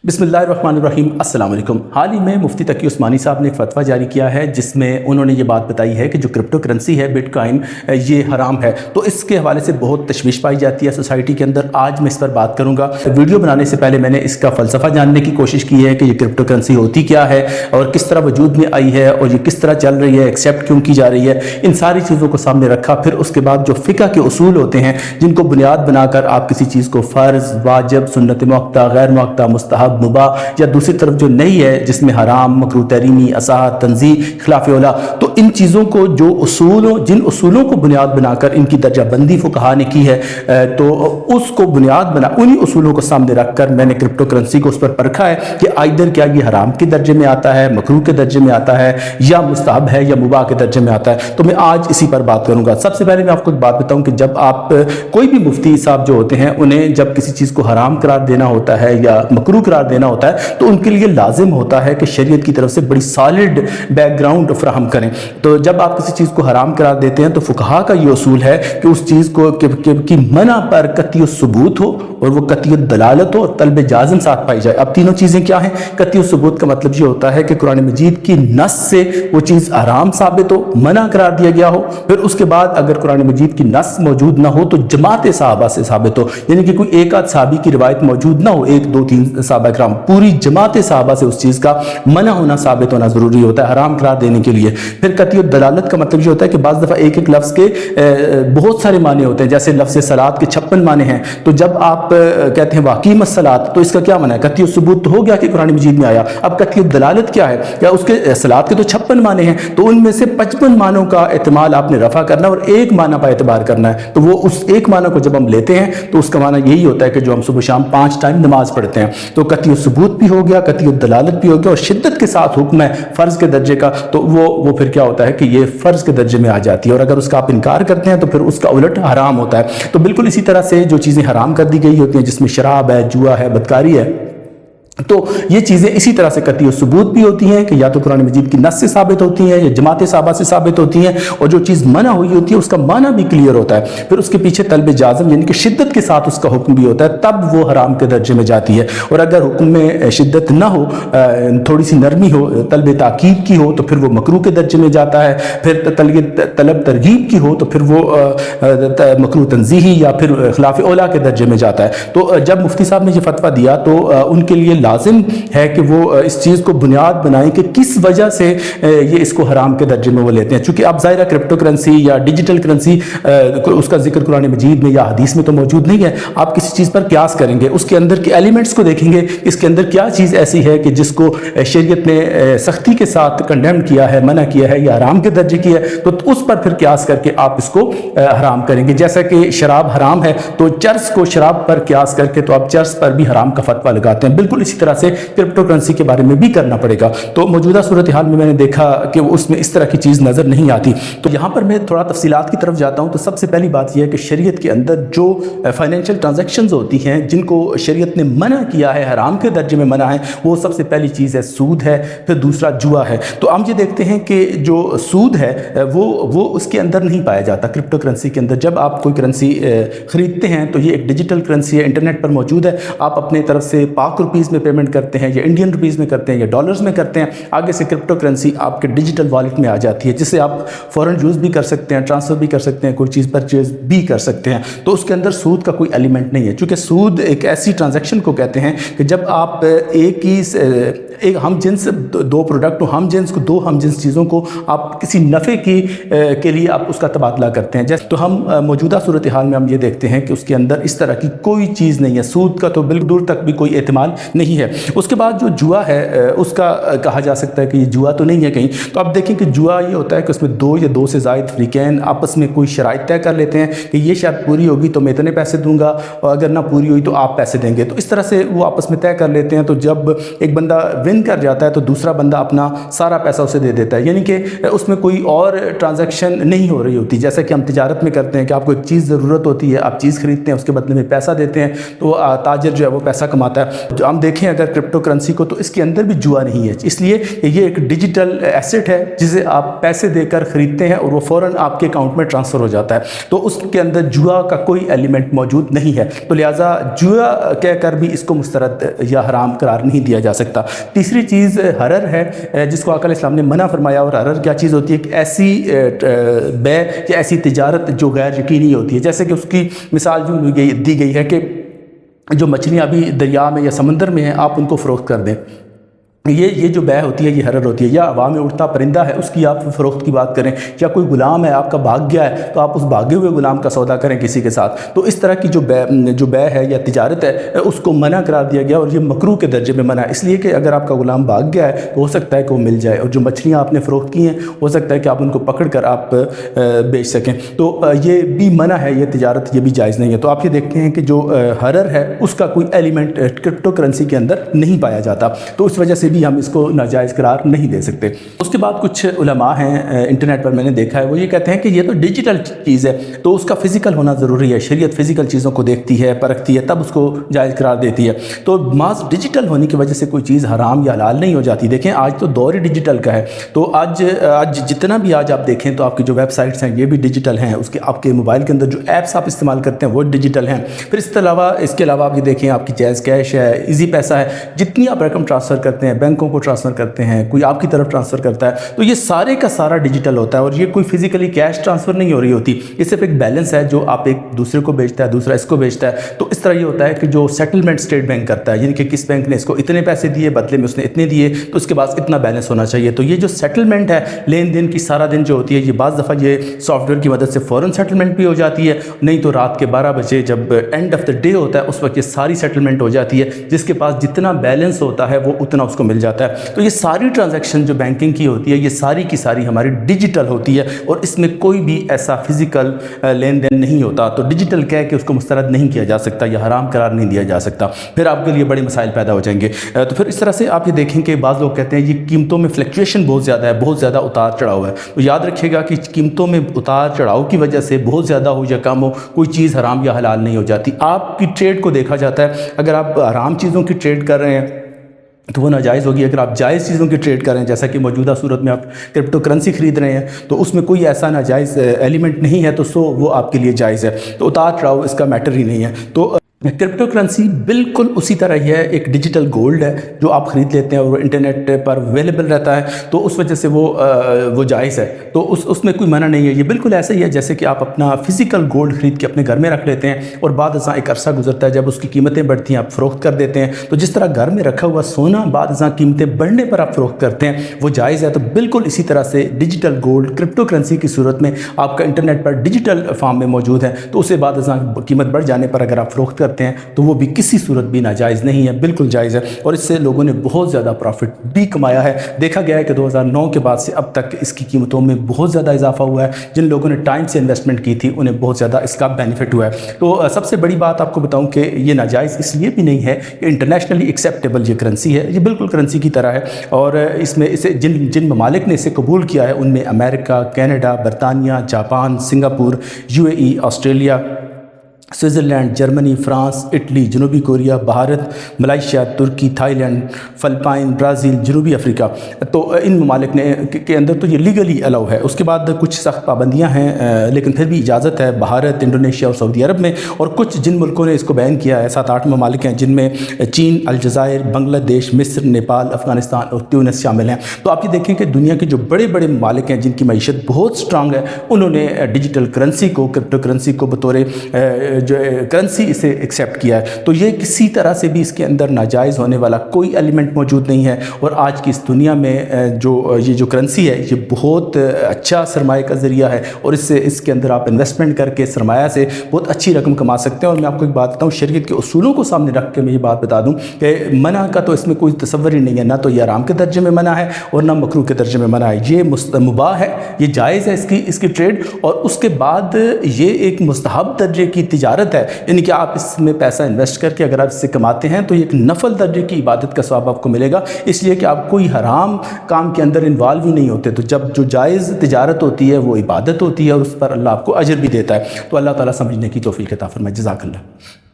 बिस्मिल्लाहिर्रहमानिर्रहीम अस्सलाम वालेकुम। हाल ही में मुफ्ती तकी उस्मानी साहब ने एक फ़तवा जारी किया है जिसमें उन्होंने ये बात बताई है कि जो क्रिप्टो करेंसी है बिटकॉइन ये हराम है। तो इसके हवाले से बहुत तशवीश पाई जाती है सोसाइटी के अंदर। आज मैं इस पर बात करूँगा। वीडियो बनाने से पहले मैंने इसका फ़लसफ़ा जानने की कोशिश की है कि ये क्रिप्टो करेंसी होती क्या है और किस तरह वजूद में आई है और ये किस तरह चल रही है, एक्सेप्ट क्यों की जा रही है। इन सारी चीज़ों को सामने रखा। फिर उसके बाद जो फ़िक़्ह के उसूल होते हैं जिनको बुनियाद बनाकर आप किसी चीज़ को फ़र्ज़, वाजिब, सुन्नत मुअक्कदा, गैर मुअक्कदा, मुस्तहब, मुबाह या दूसरी तरफ जो नहीं है जिसमें हराम, मकरूह तहरीमी, असाह, तंज़ीह, खिलाफ औला, तो इन चीज़ों को जो जिन उसूलों को बुनियाद बनाकर इनकी दर्जाबंदी फुक़हा ने की है तो उसको बुनियाद बना उन्हीं उसूलों को सामने रखकर मैंने क्रिप्टो करेंसी को उस पर परखा है कि आइदर क्या ये हराम के दर्जे में आता है, मकरूह के दर्जे में आता है या मुस्तहब है या मुबाह के दर्जे में आता है। तो मैं आज इसी पर बात करूँगा। सबसे पहले मैं आपको एक बात बताऊँ कि जब आप कोई भी मुफ्ती साहब जो होते हैं उन्हें जब किसी चीज़ को हराम करार देना होता है या मकरूह करार देना होता है तो उनके लिए लाजिम होता है कि शरीयत की तरफ से बड़ी सॉलिड बैकग्राउंड फराहम करें। तो जब आप किसी चीज़ को हराम करार देते हैं तो फुक़हा का ये उसूल है कि उस चीज़ को की मना पर कतई सबूत हो और वो कतई दलालत हो और तलब जाज़म साथ पाई जाए। अब तीनों चीज़ें क्या हैं? कतई सबूत का मतलब ये होता है कि कुरान मजीद की नस से वो चीज़ हराम साबित हो, मना करार दिया गया हो। फिर उसके बाद अगर कुरान मजीद की नस मौजूद ना हो तो जमात सहाबा से साबित हो, यानी कि कोई एक आध सहाबी की रिवायत मौजूद ना हो, एक दो तीन सहाबा किराम, पूरी जमात सहाबा से उस चीज़ का मना होना साबित होना ज़रूरी होता है हराम करार देने के लिए। फिर कतई दलालत का मतलब ये होता है कि बाज़ दफ़ा एक एक लफ्ज़ के बहुत सारे माने होते हैं। जैसे लफ्ज़ सलात के 56 माने हैं, तो जब आप कहते हैं वाक़ीम सलात तो इसका क्या माना है? कतई सबूत तो हो गया कि कुरान मजीद में आया। अब कतई दलालत क्या है? या उसके सलात के तो 56 माने हैं, तो उनमें से 55 मानों का एहतमाल आपने रफ़ा करना और एक माना पर एतबार करना है। तो वो उस एक माना को जब हम लेते हैं तो उसका माना यही होता है कि जो हम सुबह शाम 5 टाइम नमाज पढ़ते हैं। तो कतई सबूत भी हो गया, कतई दलालत भी हो गया और शिद्दत के साथ हुक्म है फ़र्ज़ के दर्जे का, तो वो फिर क्या होता है कि ये फ़र्ज़ के दर्जे में आ जाती है। और अगर उसका आप इनकार करते हैं तो फिर उसका उलट हराम होता है। तो बिल्कुल इसी तरह से जो चीज़ें हराम कर दी गई होती हैं जिसमें शराब है, जुआ है, बदकारी है, तो ये चीज़ें इसी तरह से कतई सबूत भी होती हैं कि या तो कुरान मजीद की नस से साबित होती हैं या जमात सहाबा से साबित होती हैं। और जो चीज़ मना हुई होती है उसका माना भी क्लियर होता है। फिर उसके पीछे तलब जाज़म यानी कि शिद्दत के साथ उसका हुक्म भी होता है, तब वो हराम के दर्जे में जाती है। और अगर हुक्म में शिद्दत ना हो, थोड़ी सी नरमी हो, तलब ताकीद की हो, तो फिर वो मकरूह के दर्जे में जाता है। फिर तलब तरगीब की हो तो फिर वो मकरूह तंज़ीही या फिर खिलाफ औला के दर्जे में जाता है। तो जब मुफ्ती साहब ने ये फतवा दिया तो उनके लिए लाजिम है कि वो इस चीज़ को बुनियाद बनाएं कि किस वजह से ये इसको हराम के दर्जे में वो लेते हैं। चूँकि अब ज़ाहिर क्रिप्टो करेंसी या डिजिटल करेंसी उसका जिक्र कुरान मजीद में या हदीस में तो मौजूद नहीं है। आप किसी चीज़ पर क्यास करेंगे, उसके अंदर के एलिमेंट्स को देखेंगे, इसके अंदर क्या चीज़ ऐसी है कि जिसको शरीयत ने सख्ती के साथ कंडेम किया है, मना किया है या हराम के दर्जे किया है, तो उस पर फिर क्यास करके आप इसको हराम करेंगे। जैसा कि शराब हराम है तो चर्स को शराब पर क्यास करके तो आप चर्स पर भी हराम का फतवा लगाते हैं। बिल्कुल इसी तरह से क्रिप्टो करेंसी के बारे में भी करना पड़ेगा। तो मौजूदा सूरत हाल में मैंने देखा कि उसमें इस तरह की चीज़ नज़र नहीं आती। तो यहाँ पर मैं थोड़ा तफसीलात की तरफ जाता हूँ। तो सबसे पहली बात यह है कि शरीयत के अंदर जो फाइनेंशियल ट्रांजैक्शंस होती हैं जिनको शरीयत ने मना किया है, हराम के दर्जे में मना है, वो सबसे पहली चीज़ है सूद है, फिर दूसरा जुआ है। तो हम ये देखते हैं कि जो सूद है वो उसके अंदर नहीं पाया जाता क्रिप्टो करेंसी के अंदर। जब आप कोई करेंसी ख़रीदते हैं तो ये एक डिजिटल करेंसी है, इंटरनेट पर मौजूद है। आप अपने तरफ से पाक रुपीज़ में पेमेंट करते हैं या इंडियन रुपीज़ में करते हैं या डॉलर्स में करते हैं, आगे से क्रिप्टो करेंसी आपके डिजिटल वॉलेट में आ जाती है जिससे आप फ़ौरन यूज़ भी कर सकते हैं, ट्रांसफ़र भी कर सकते हैं, कोई चीज़ परचेज़ भी कर सकते हैं। तो उसके अंदर सूद का कोई एलिमेंट नहीं है। चूँकि सूद एक ऐसी ट्रांजैक्शन को कहते हैं कि जब आप एक हम जिन्स दो प्रोडक्ट हम जिन्स को दो हम जिन्स चीज़ों को आप किसी नफ़े के लिए आप उसका तबादला करते हैं। जैसे तो हम मौजूदा सूरत हाल में हम ये देखते हैं कि उसके अंदर इस तरह की कोई चीज़ नहीं है। सूद का तो बिल्कुल दूर तक भी कोई एहतमाल नहीं है। उसके बाद जो जुआ है उसका कहा जा सकता है कि ये जुआ तो नहीं है कहीं। तो आप देखें कि जुआ ये होता है कि उसमें दो या दो से ज़ायद फ़रीक़ैन आपस में कोई शराइत तय कर लेते हैं कि ये शर्त पूरी होगी तो मैं इतने पैसे दूंगा और अगर ना पूरी हुई तो आप पैसे देंगे। तो इस तरह से वो आपस में तय कर लेते हैं। तो जब एक बंदा विन कर जाता है तो दूसरा बंदा अपना सारा पैसा उसे दे देता है, यानी कि उसमें कोई और ट्रांजैक्शन नहीं हो रही होती। जैसा कि हम तिजारत में करते हैं कि आपको एक चीज़ ज़रूरत होती है, आप चीज़ खरीदते हैं, उसके बदले में पैसा देते हैं, तो ताजिर जो है वो पैसा कमाता है। जो हम देखें देखें अगर क्रिप्टो करेंसी को, तो इसके अंदर भी जुआ नहीं है, इसलिए ये एक डिजिटल एसेट है जिसे आप पैसे देकर ख़रीदते हैं और वो फ़ौरन आपके अकाउंट में ट्रांसफ़र हो जाता है, तो उसके अंदर जुआ का कोई एलिमेंट मौजूद नहीं है, तो लिहाजा जुआ कहकर भी इसको मुस्तरद या हराम करार नहीं दिया जा सकता। तीसरी चीज़ हरर है, जिसको आका अलैहि सलाम ने मना फरमाया, और हरर क्या चीज़ होती है कि ऐसी बै या ऐसी तिजारत जो गैर यकीनी होती है, जैसे कि उसकी मिसाल जो दी गई है कि जो मछलियाँ अभी दरिया में या समंदर में हैं आप उनको फ़रोख्त कर दें, ये जो बै होती है ये हरर होती है। या हवा में उड़ता परिंदा है उसकी आप फ़रोख्त की बात करें, या कोई गुलाम है आपका भाग गया है तो आप उस भागे हुए गुलाम का सौदा करें किसी के साथ, तो इस तरह की जो बै है या तिजारत है उसको मना करार दिया गया, और ये मकरूह के दर्जे में मना है, इसलिए कि अगर आपका गुलाम भाग गया है तो हो सकता है कि वो मिल जाए, और जो मछलियाँ आपने फ़रोख्त की हैं हो सकता है कि आप उनको पकड़ कर आप बेच सकें, तो ये भी मना है, ये तिजारत ये भी जायज़ नहीं है। तो आप ये देखते हैं कि जो हरर है उसका कोई एलिमेंट क्रिप्टो करेंसी के अंदर नहीं पाया जाता, तो उस वजह से भी हम इसको नाजायज़ करार नहीं दे सकते। उसके बाद कुछ उलमा हैं इंटरनेट पर मैंने देखा है, वो ये कहते हैं कि ये तो डिजिटल चीज़ है तो उसका फ़िज़िकल होना ज़रूरी है, शरीयत फ़िज़िकल चीज़ों को देखती है, परखती है, तब उसको जायज़ करार देती है, तो मास डिजिटल होने की वजह से कोई चीज़ हराम या हलाल नहीं हो जाती। देखें आज तो दौर ही डिजिटल का है, तो आज जितना भी आज आप देखें तो आपकी जो वेबसाइट्स हैं ये भी डिजिटल हैं, उसके आपके मोबाइल के अंदर जो ऐप्स आप इस्तेमाल करते हैं वो डिजिटल हैं। फिर इसके अलावा आप ये देखें आपकी जैज़ कैश है, ईजी पैसा है, जितनी आप रकम ट्रांसफ़र करते हैं, बैंकों को ट्रांसफ़र करते हैं, कोई आपकी तरफ ट्रांसफ़र करता है, तो ये सारे का सारा डिजिटल होता है, और ये कोई फिजिकली कैश ट्रांसफ़र नहीं हो रही होती, ये सिर्फ एक बैलेंस है जो आप एक दूसरे को बेचता है, दूसरा इसको बेचता है। तो इस तरह ये होता है कि जो सेटलमेंट स्टेट बैंक करता है, यानी कि किस बैंक ने इसको इतने पैसे दिए, बदले में उसने इतने दिए, तो उसके बाद इतना बैलेंस होना चाहिए। तो ये जो सेटलमेंट है लेन देन की सारा दिन जो होती है, ये बाज़ दफ़ा ये सॉफ्टवेयर की मदद से फ़ौरन सेटलमेंट भी हो जाती है, नहीं तो रात के 12 बजे जब एंड ऑफ द डे होता है उस वक्त ये सारी सेटलमेंट हो जाती है, जिसके पास जितना बैलेंस होता है वो उतना उसको मिल जाता है। तो ये सारी ट्रांजैक्शन जो बैंकिंग की होती है ये सारी की सारी हमारी डिजिटल होती है, और इसमें कोई भी ऐसा फिजिकल लेन देन नहीं होता, तो डिजिटल कह के उसको मुस्तरद नहीं किया जा सकता या हराम करार नहीं दिया जा सकता, फिर आपके लिए बड़े मसाइल पैदा हो जाएंगे। तो फिर इस तरह से आप ये देखें कि बाज़ लोग कहते हैं ये कीमतों में फ्लक्चुएशन बहुत ज़्यादा है, बहुत ज़्यादा उतार चढ़ाव है, तो याद रखिएगा कि कीमतों में उतार चढ़ाव की वजह से बहुत ज़्यादा हो या कम हो कोई चीज़ हराम या हलाल नहीं हो जाती। आपकी ट्रेड को देखा जाता है, अगर आप हराम चीज़ों की ट्रेड कर रहे हैं तो वो नाजायज़ होगी, अगर आप जायज़ चीज़ों की ट्रेड करें जैसा कि मौजूदा सूरत में आप क्रिप्टो करेंसी ख़रीद रहे हैं तो उसमें कोई ऐसा नाजायज़ एलिमेंट नहीं है, तो वो आपके लिए जायज़ है, तो उतार चढ़ाव इसका मैटर ही नहीं है। तो क्रिप्टो करेंसी बिल्कुल उसी तरह ही है, एक डिजिटल गोल्ड है जो आप ख़रीद लेते हैं और इंटरनेट पर अवेलेबल रहता है, तो उस वजह से वो जायज़ है, तो उसमें कोई मना नहीं है। ये बिल्कुल ऐसा ही है जैसे कि आप अपना फ़िज़िकल गोल्ड ख़रीद के अपने घर में रख लेते हैं और बाद एक अरसा गुजरता है, जब उसकी कीमतें बढ़ती हैं आप फ़रोख्त कर देते हैं, तो जिस तरह घर में रखा हुआ सोना बाद कीमतें बढ़ने पर आप फ़रोख्त करते हैं वो जायज़ है। तो बिल्कुल इसी तरह से डिजिटल गोल्ड क्रिप्टो करेंसी की सूरत में आपका इंटरनेट पर डिजिटल फॉर्म में मौजूद है, तो उसे बाद कीमत बढ़ जाने पर अगर आप फ़रोख्त करते हैं तो वो भी किसी सूरत भी नाजायज़ नहीं है, बिल्कुल जायज़ है, और इससे लोगों ने बहुत ज़्यादा प्रॉफिट भी कमाया है। देखा गया है कि 2009 के बाद से अब तक इसकी कीमतों में बहुत ज़्यादा इजाफा हुआ है, जिन लोगों ने टाइम से इन्वेस्टमेंट की थी उन्हें बहुत ज़्यादा इसका बेनिफिट हुआ है। तो सबसे बड़ी बात आपको बताऊं कि ये नाजायज़ इसलिए भी नहीं है कि इंटरनेशनली एक्सेप्टेबल ये करेंसी है, ये बिल्कुल करेंसी की तरह है, और इसे जिन ममालिक ने इसे कबूल किया है उनमें अमेरिका, कनाडा, बरतानिया, Japan, Singapore, UAE, Australia, Switzerland, Germany, France, Italy, जनूबी कोरिया, भारत, मलेशिया, तुर्की, थाईलैंड, फ़िलिपाइन, ब्राज़ील, जनूबी अफ्रीका, तो इन ममालिक ने के अंदर तो ये लीगली अलाउ है। उसके बाद कुछ सख्त पाबंदियां हैं, लेकिन फिर भी इजाज़त है भारत, इंडोनेशिया और सऊदी अरब में, और कुछ जिन मुल्कों ने इसको बैन किया है 7-8 ममालिक हैं, जिनमें चीन, अलजायर, बांग्लादेश, मिस्र, नेपाल, अफ़गानिस्तान और ट्यूनिस शामिल हैं। तो आप ये देखें कि दुनिया के जो बड़े बड़े ममालिक हैं जिनकी मईशत बहुत स्ट्रांग है, उन्होंने डिजिटल करेंसी को, क्रिप्टो करेंसी को बतौर जो करेंसी इसे एक्सेप्ट किया है। तो ये किसी तरह से भी इसके अंदर नाजायज़ होने वाला कोई एलिमेंट मौजूद नहीं है, और आज की इस दुनिया में जो करेंसी है ये बहुत अच्छा सरमाए का ज़रिया है, और इसके अंदर आप इन्वेस्टमेंट करके सरमाया से बहुत अच्छी रकम कमा सकते हैं। और मैं आपको एक बात बताऊँ, शरीयत के उसूलों को सामने रख के मैं ये बात बता दूँ कि मना का तो इसमें कोई तसव्वुर ही नहीं है, ना तो ये हराम के दर्जे में मना है और ना मकरूह के दर्जे में मना है, ये मुबाह है, ये जायज़ है इसकी ट्रेड, और उसके बाद ये एक मुस्तहब दर्जे की तिजारत है, यानी कि आप इसमें पैसा इन्वेस्ट करके अगर आप इससे कमाते हैं तो एक नफल दर्जे की इबादत का सवाब आपको मिलेगा, इसलिए कि आप कोई हराम काम के अंदर इन्वॉल्व ही नहीं होते। तो जब जो जायज़ तिजारत होती है वो इबादत होती है, और उस पर अल्लाह आपको अजर भी देता है। तो अल्लाह ताला समझने की तौफीक अता फरमाए। जज़ाकल्लाह।